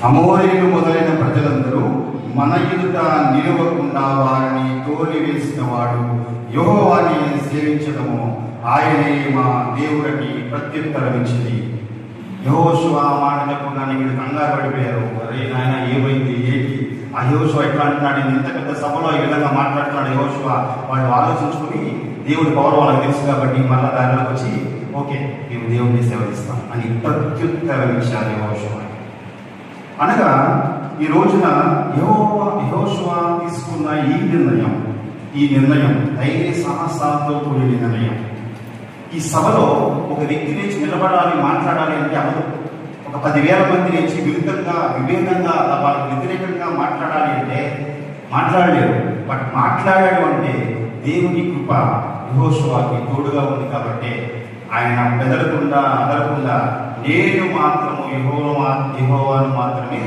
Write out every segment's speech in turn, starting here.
అమోరీలు మొదలైన ప్రజలందరూ మన ఎదుట నిలవకుండా వారిని తోలివేసిన వాడు యెహోవాని సేవించడము ఆయనే మా దేవుడికి ప్రత్యుత్తరం ఇచ్చింది. యెహోషువ మాట చెప్పకుండా వీళ్ళు కంగారు పడిపోయారు. అరే నాయన ఏమైంది ఏంటి? ఆ యెహోషువ ఎట్లా అంటున్నాడు? ఇంత పెద్ద సభలో ఈ విధంగా మాట్లాడుతున్నాడు యెహోషువ. వాళ్ళు ఆలోచించుకుని దేవుడి పవర్ వాళ్ళకి తెలుసు కాబట్టి మళ్ళా దారిలోకి వచ్చి ఓకే మేము దేవుడిని సేవరిస్తాం అని ప్రత్యుత్తరం ఇచ్చారు యెహోషువ. అనగా ఈ రోజున యెహోషువ తీసుకున్న ఈ నిర్ణయం ధైర్య సాహసాలతో కూడిన నిర్ణయం. ఈ సభలో ఒక వ్యక్తి నుంచి నిలబడాలి, మాట్లాడాలి అంటే అవ్వదు. ఒక 10,000 మంది నుంచి వివేకంగా వాళ్ళకి వ్యతిరేకంగా మాట్లాడాలి అంటే మాట్లాడలేరు. బట్ మాట్లాడాడు అంటే దేవుని కృప యెహోషువకి తోడుగా ఉంది కాబట్టి ఆయన బెదరకుండా అదరకుండా నేను మాత్రము యెహోవాను మాత్రమే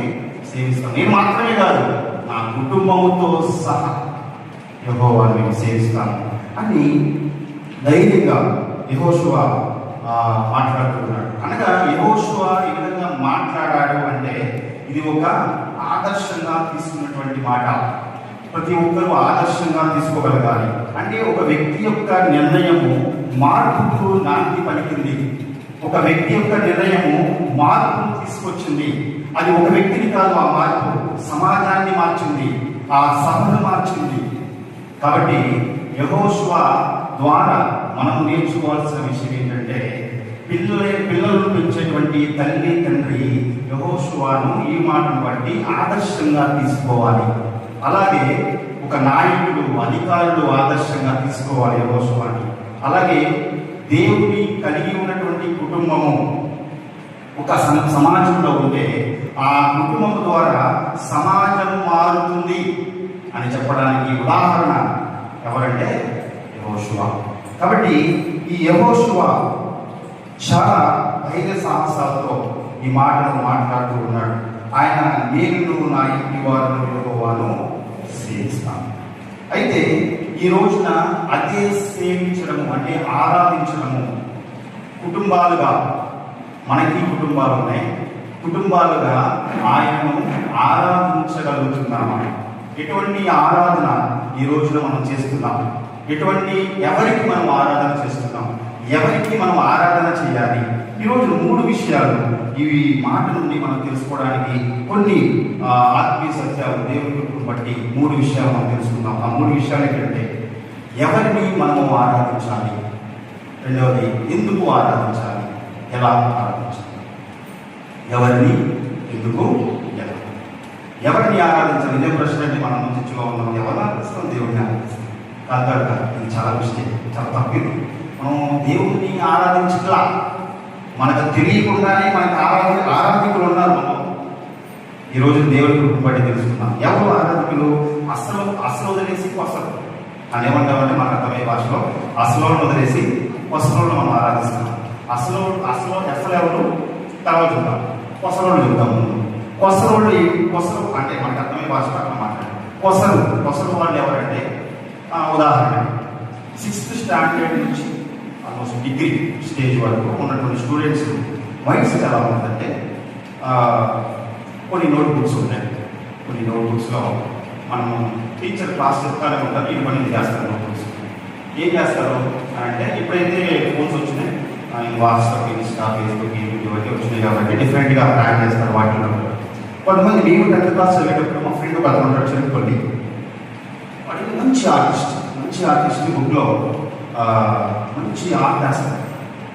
సేవిస్తాను, నేను మాత్రమే కాదు నా కుటుంబముతో సహా యెహోవాను మేము సేవిస్తాను అని ధైర్యంగా యెహోషువ మాట్లాడుతున్నాడు. అనగా యెహోషువ ఈ విధంగా మాట్లాడాడు అంటే ఇది ఒక ఆదర్శంగా తీసుకున్నటువంటి మాట. ప్రతి ఒక్కరూ ఆదర్శంగా తీసుకోగలగాలి. అంటే ఒక వ్యక్తి యొక్క నిర్ణయము మార్పుకు నాంది పలికింది. ఒక వ్యక్తి యొక్క నిర్ణయము మార్పును తీసుకొచ్చింది. అది ఒక వ్యక్తిని కాదు, ఆ మార్పు సమాజాన్ని మార్చింది, ఆ సభను మార్చింది. కాబట్టి యెహోషువ ద్వారా మనం నేర్చుకోవాల్సిన విషయం ఏంటంటే పిల్లలను పెంచేటువంటి తల్లి తండ్రి యెహోషువను ఈ మాటను బట్టి ఆదర్శంగా తీసుకోవాలి. అలాగే ఒక నాయకుడు అధికారులు ఆదర్శంగా తీసుకోవాలి యెహోషువని. అలాగే దేవుని కలిగి ఉన్నటువంటి కుటుంబము ఒక సమాజంలో ఉంటే ఆ కుటుంబం ద్వారా సమాజం మారుతుంది అని చెప్పడానికి ఉదాహరణ ఎవరంటే యెహోషువ. కాబట్టి ఈ యెహోషువ చాలా ధైర్య సాహసాలతో ఈ మాటను మాట్లాడుతూ ఉన్నాడు. ఆయన నేను నా ఇంటి వారిని యెహోవాను సేవిస్తాను. అయితే ఈ రోజున అదే సేవించడము అంటే ఆరాధించడము కుటుంబాలుగా, మనకి కుటుంబాలు ఉన్నాయి, కుటుంబాలుగా ఆయనను ఆరాధించగలుగుతున్నాము. ఎటువంటి ఆరాధన ఈ రోజున మనం చేస్తున్నాం? ఎవరికి మనం ఆరాధన చేస్తున్నాం? ఎవరికి మనం ఆరాధన చేయాలి? ఈరోజు 3 విషయాలు ఇవి మాట నుండి మనం తెలుసుకోవడానికి కొన్ని ఆత్మీయ సత్యాలు దేవుని బట్టి 3 విషయాలు మనం తెలుసుకుందాం. ఆ 3 విషయాలు ఏంటంటే ఎవరిని మనము ఆరాధించాలి, రెండవది ఎందుకు ఆరాధించాలి, ఎలా ఆరాధించాలి, ఎవరిని ఎందుకు ఎలా, ఎవరిని ఆరాధించాలి. ఇదే ప్రశ్న అంటే మనం చర్చలో ఉన్నాం. ఎవరు ఆరాధిస్తాం? దేవుడిని ఆరాధిస్తాం కాదు. ఇది చాలా మిస్టేక్, చాలా తప్పింది. మనం దేవుడిని ఆరాధించట్లా, మనకు తెలియకుండానే మనకు ఆరాధికులు ఉన్నారు. మనం ఈరోజు దేవుడిని బట్టి తెలుసుకున్నాం. ఎవరు ఆరాధికులు? అసలు వదిలేసి కొసలు అని ఏమంటామంటే మనకు అర్థమయ్యే భాషలో అసలు వదిలేసి కొసలను మనం ఆరాధిస్తున్నాం. అసలు ఎవరు తర్వాత చూద్దాం, కొసలు చూద్దాం. ముందు కొసలు అంటే మనకు అర్థమయ్యే భాషలో అట్లా మాట్లాడారు. కొసలు వాళ్ళు ఎవరంటే ఉదాహరణ 6th స్టాండర్డ్ నుంచి ఆల్మోస్ట్ డిగ్రీ స్టేజ్ వరకు ఉన్నటువంటి స్టూడెంట్స్ మైండ్ సెట్ ఎలా ఉంటుందంటే కొన్ని నోట్బుక్స్ ఉంటాయి. కొన్ని నోట్బుక్స్లో మనము టీచర్ క్లాస్ చెప్తానే ఉంటారు, ఈ పని చేస్తారు. నోట్బుక్స్ ఏం చేస్తారు అంటే ఇప్పుడైతే ఫోన్స్ వచ్చినాయి, వాట్సాప్, ఇన్స్టా, ఫేస్బుక్, యూట్యూబ్ ఇవన్నీ వచ్చినాయి కాబట్టి డిఫరెంట్గా ప్లాన్ చేస్తారు. వాటిలో కొంతమంది మేము 10th క్లాస్ చదివేటప్పుడు మా ఫ్రెండ్ ఒక అతను ఉంటాడు చదువుకోండి, వాటికి మంచి ఆర్టిస్ట్ బుక్లో మంచి ఆర్ట్ వేస్తారు.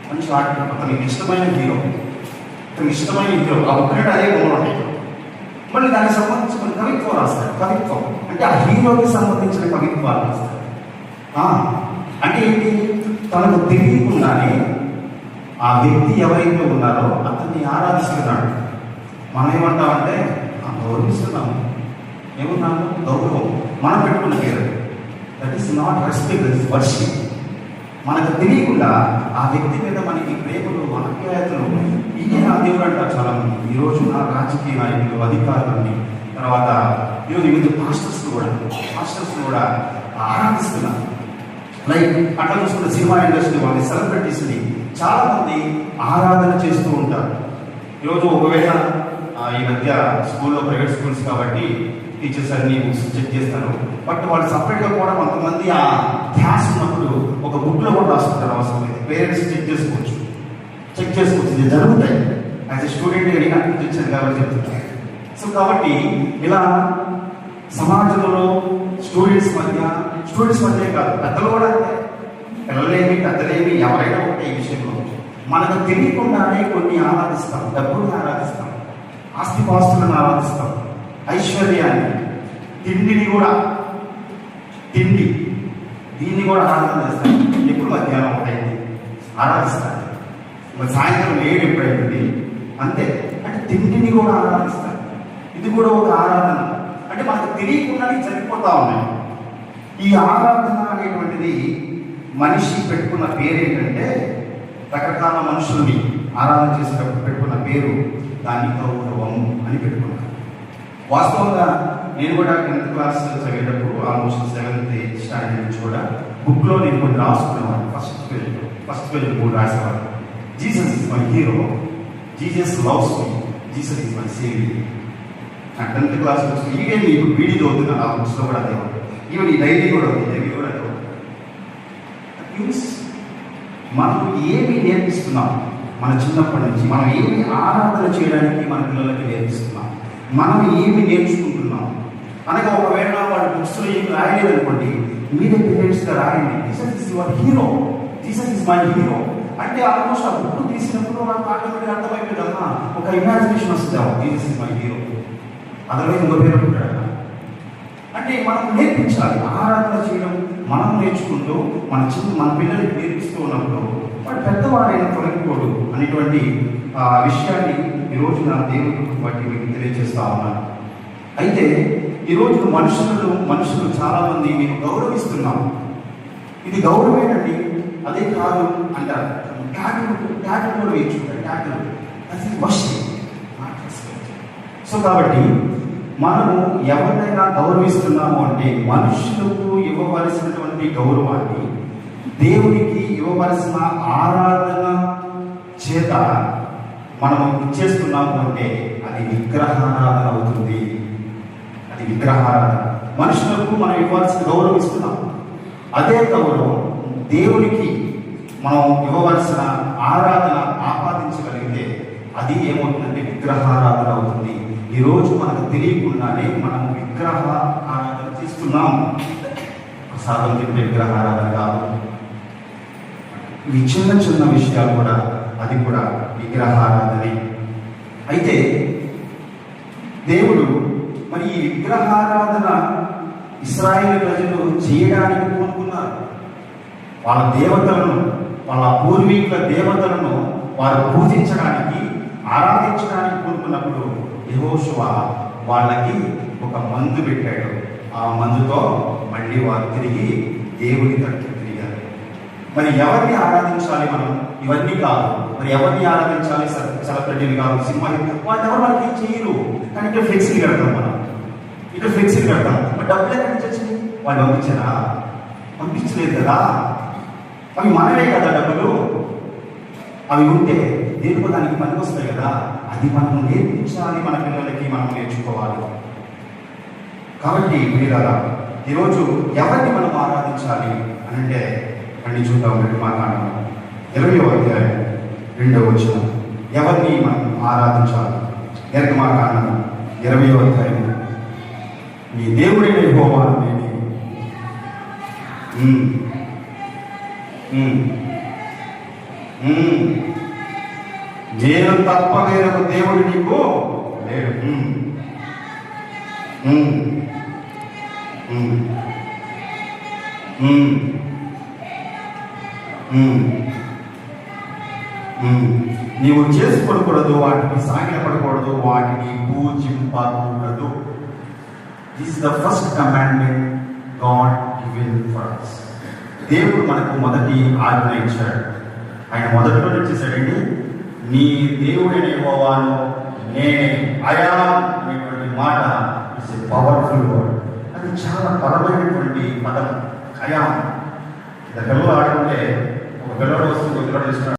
మంచి ఆర్ట్ అతనికి ఇష్టమైన హీరో ఆ బుక్ అదే బొమ్మలు ఉంటాయి. మళ్ళీ దానికి సంబంధించి కొన్ని కవిత్వం రాస్తారు. కవిత్వం అంటే ఆ హీరోకి సంబంధించిన కవిత్వాలు రాస్తారు. అంటే ఏంటి? తనకు తెలియకుండానే ఆ వ్యక్తి ఎవరైతే ఉన్నారో అతన్ని ఆరాధిస్తున్నాడు. మనం ఏమంటామంటే గౌరవిస్తున్నాము, ఏమన్నాము? గౌరవం. మనం పెట్టుకున్న పేరు that is not respect, is worship. మనకు తెలియకుండా ఆ వ్యక్తి మీద మనకి ప్రేమలు, ఆప్యాయతలు ఇదే నా దేవుడు అంటారు చాలా మంది. ఈరోజు నా రాజకీయ నాయకులు, అధికారులని, తర్వాత ఈరోజు వివిధ పాస్టర్స్ కూడా ఆరాధిస్తున్నారు. లైక్ అట్లా చూసుకుంటే సినిమా ఇండస్ట్రీ వాళ్ళని, సెలబ్రిటీస్ని చాలామంది ఆరాధన చేస్తూ ఉంటారు. ఈరోజు ఒకవేళ ఈ మధ్య స్కూల్లో ప్రైవేట్ స్కూల్స్ కాబట్టి టీచర్స్ అన్ని బుక్స్ చెక్ చేస్తారు. బట్ వాళ్ళు సపరేట్గా కూడా కొంతమంది ఆ క్లాస్ ఉన్నప్పుడు ఒక బుక్లో కూడా రాసుకుంటారు. అవసరం లేదు, పేరెంట్స్ చెక్ చేసుకోవచ్చు. ఇది జరుగుతాయి. యాజ్ ఎ స్టూడెంట్ నేను అనిపించాను కాబట్టి చెప్తున్నాను. సో కాబట్టి ఇలా సమాజంలో స్టూడెంట్స్ మధ్య కాదు, పెద్దలు కూడా అంతే. పిల్లలేమి పెద్దలేమి ఎవరైనా ఉంటే ఈ విషయంలో మనకు తెలియకుండానే కొన్ని ఆరాధిస్తాం. డబ్బుని ఆరాధిస్తాం, ఆస్తిపాస్తులను ఆరాధిస్తాం, ఐశ్వర్యాన్ని, దీన్ని కూడా ఆరాధన చేస్తాం. ఎప్పుడు మధ్యాహ్నం ఒకటైంది ఆరాధిస్తాను, మరి సాయంత్రం 7 ఎప్పుడైంది అంతే. అంటే తిండిని కూడా ఆరాధిస్తాను. ఇది కూడా ఒక ఆరాధన. అంటే మనకు తెలియకుండానే జరిగిపోతా ఉన్నాయి. ఈ ఆరాధన అనేటువంటిది మనిషి పెట్టుకున్న పేరు ఏంటంటే, రకరకాల మనుషుల్ని ఆరాధన చేసేటప్పుడు పెట్టుకున్న పేరు దాన్ని గౌరవం అని పెట్టుకున్నాను. వాస్తవంగా నేను కూడా 10th క్లాస్ చదివేటప్పుడు ఆల్మోస్ట్ 7th స్టాండర్డ్ నుంచి కూడా బుక్లో నేను కొన్ని రాసుకునేవాడిని. ఫస్ట్ పేజ్ 3 రాసేవాడు. Jesus is my hero, Jesus loves me, Jesus is my saviour. నా 10th క్లాస్ బుక్స్ ఈవెన్ ఇప్పుడు వీడియో చదువుతున్నాను, ఆ బుక్స్లో కూడా అదే. ఈవెన్ ఈ డైరీ కూడా ఉంది, డైరీ కూడా అదే. మనం ఏమి నేర్పిస్తున్నాం మన చిన్నప్పటి నుంచి? మనం ఏమి ఆరాధన చేయడానికి మన పిల్లలకి నేర్పిస్తున్నాం? మనం ఏమి నేర్చుకుంటున్నాం అనగా, ఒకవేళ వాళ్ళ బుక్స్లో ఏమి రాయలేదనుకోండి, మీరే పేరెంట్స్గా రాయండి. Jesus is your hero, Jesus is my hero అంటే ఆల్మోస్ట్ ఆ బుక్ తీసినప్పుడు నాకు ఆటోమేటిక్ అర్థమైపోయింది కదా, ఒక ఇమాజినేషన్ వస్తుంది. Jesus is my hero, otherwise ఇంకో పేరు ఉంటాడు. అంటే మనం నేర్పించాలి ఆరాధన చేయడం. మనం నేర్చుకుంటూ మన పిల్లలకి నేర్పిస్తూ ఉన్నప్పుడు వాడు పెద్దవాడైన తొలగిపోడు అనేటువంటి విషయాన్ని ఈరోజు నా దేవుడు బట్టి మీకు తెలియజేస్తా ఉన్నాను. అయితే ఈరోజు మనుషులు చాలామంది మేము గౌరవిస్తున్నాం. ఇది గౌరవేనండి, అదే కాదు అంటారు. ట్యాగ్ కూడా వేయించుకుంటారు. సో కాబట్టి మనము ఎవరినైనా గౌరవిస్తున్నాము అంటే మనుషులకు ఇవ్వవలసినటువంటి గౌరవాన్ని దేవునికి ఇవ్వవలసిన ఆరాధన చేత మనము ఇచ్చేస్తున్నాము అంటే అది విగ్రహారాధన అవుతుంది. అది విగ్రహారాధన. మనుషులకు మనం ఇవ్వాల్సిన గౌరవం ఇస్తున్నాం. అదే గౌరవం దేవునికి మనం ఇవ్వవలసిన ఆరాధన ఆపాదించగలిగితే అది ఏమవుతుందంటే విగ్రహారాధన అవుతుంది. ఈరోజు మనకు తెలియకుండానే మనం విగ్రహ ఆరాధన చేస్తున్నాం. ప్రసాదం తింటే విగ్రహారాధన కాదు. ఇవి చిన్న విషయాలు కూడా అది కూడా విగ్రహారాధనే. అయితే దేవుడు మరి ఈ విగ్రహారాధన ఇశ్రాయేలు ప్రజలు చేయడానికి కోరుకున్నారు. వాళ్ళ దేవతలను, వాళ్ళ పూర్వీకుల దేవతలను వారు పూజించడానికి, ఆరాధించడానికి కోరుకున్నప్పుడు యెహోషువ వాళ్ళకి ఒక మందు పెట్టాడు. ఆ మందుతో మళ్ళీ వారు తిరిగి దేవుని తట్టు తిరిగారు. మరి ఎవరిని ఆరాధించాలి మనం? ఇవన్నీ కాదు. మరి ఎవరిని ఆరాధించాలి? సెలబ్రిటీలు కాదు, సినిమా వాళ్ళు ఎవరు మనకి చేయరు. కానీ ఇక్కడ ఫ్లెక్సీలు కడతాం మనం, ఇక్కడ ఫ్లెక్సీలు కడతాం. మరి డబ్బులు ఎక్కడి నుంచి వచ్చింది? వాళ్ళు పంపించారా? పంపించలేదు కదా. అవి మనమే కదా డబ్బులు. అవి ఉంటే దేనికో దానికి పనికి వస్తాయి కదా. అది మనం నేర్పించాలి, మన పిల్లలకి మనం నేర్చుకోవాలి. కాబట్టి మీరారా ఈరోజు ఎవరిని మనం ఆరాధించాలి అని అంటే అన్ని చూద్దాం. నిర్గమాకాండం 20వ అధ్యాయం 2వ వచనం. ఎవరిని మనం ఆరాధించాలి? నిర్గమాకాండం 20వ అధ్యాయం. నీ దేవుడైన యెహోవాను నేను నేను తప్ప వేరొక దేవుడు నీకు లేడు. నీవు చేసుకోకూడదు, వాటిని సాగిలపడకూడదు, వాటిని పూజింపకూడదు. This is the first commandment God given for us. దేవుడు మనకు మొదటి ఆజ్ఞ ఇచ్చాడు. ఆయన మొదట్లో ఇచ్చేసాడండి, నీ దేవుడైన యెహోవాను నేనే, ఐ యామ్ అనేటువంటి మాట ఇట్స్ ఎ పవర్ఫుల్ వర్డ్. అది చాలా బలమైనటువంటి పదం. I am. పిల్లలు ఆడుకుంటే ఒక పిల్లడు వస్తుంది, ఒక పిల్లడు